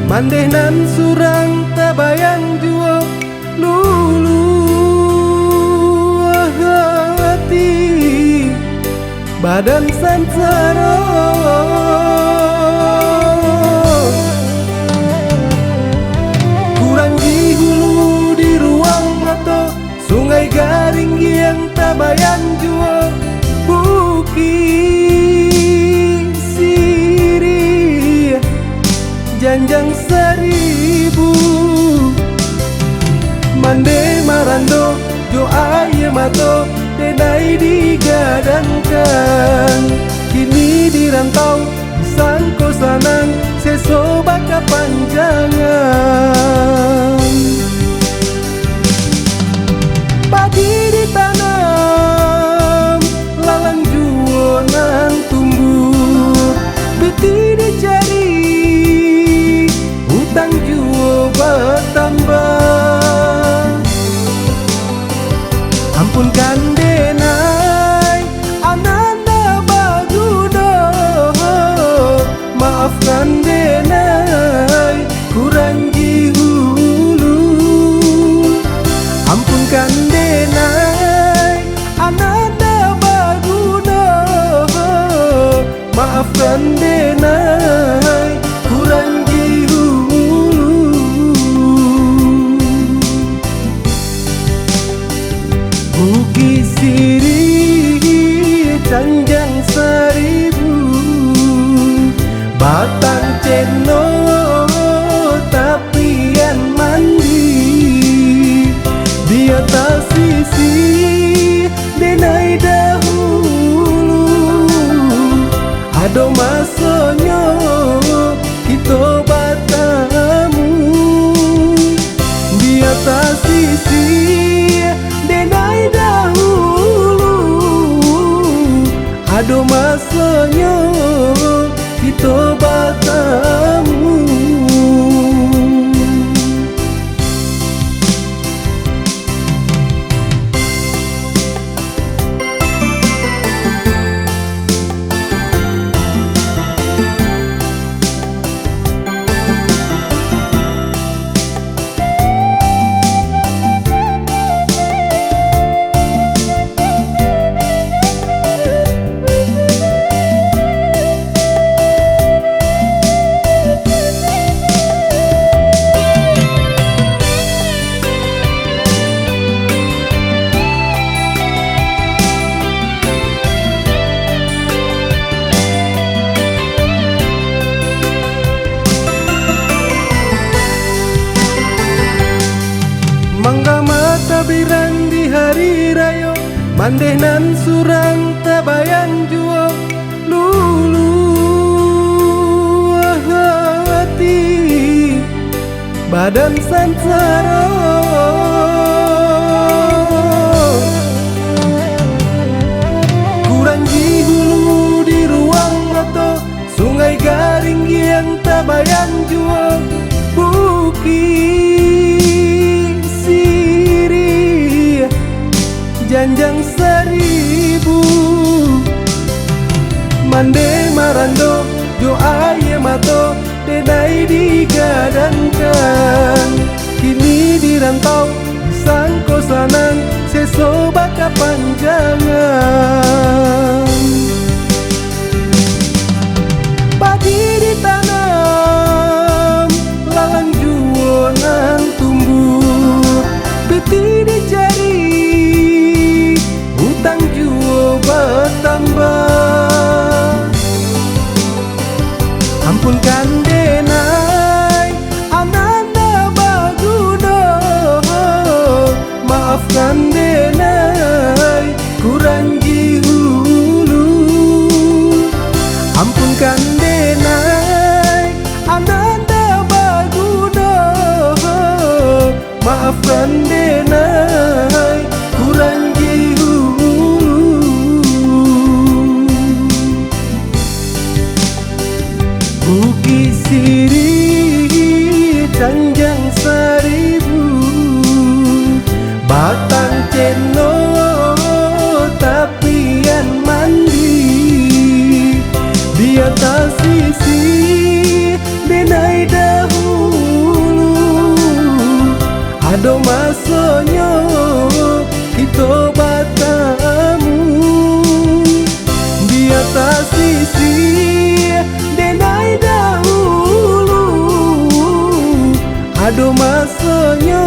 Mandehnan surang tabayang jua lulu hati badan sansara. Kurang di hulu di ruang mata sungai garing yang tabayang jua bukit siri janjang seribu. Mande marando jo aye mato denai digadangkan, kini dirantau sangko sanang sesoba kepanjangan. Padi ditanam lalang juo nang tumbuh, beti dicari utang juo bertambah. Ampunkan denai ananda baguna, maafkan denai kurang di hulu. Ampunkan denai ananda baguna, maafkan denai kurang di hulu. Bukit siri canjang seribu, batang ceno tapian mandi, di atas sisi denai dahulu. Ado masonyo kita batamu, di atas sisi denai dahulu. Ado masonyo kita batamu. Mangga mata birang di hari raya, mandehnan surang tabayang jua lulu hati badan sansara. Kurang di hulu di ruang mata sungai garing yang tabayang jua bukit siri janjang seribu. Mande marando jo aye mato denai digadangkan, kini dirantau sangko sanang sesoba kepanjangan. Padi ditanam lalang juo nang tumbuh, beti dicari utang juo bertambah. Ampunkan denai ananda baguna, maafkan denai kurang di hulu. Ampunkan denai ananda baguna, maafkan denai kurang di hulu. Bukit siri canjang seribu, batang ceno tapian mandi, di atas sisi denai dahulu. foto batamu di atas sisi denai dahulu. Aduh masanya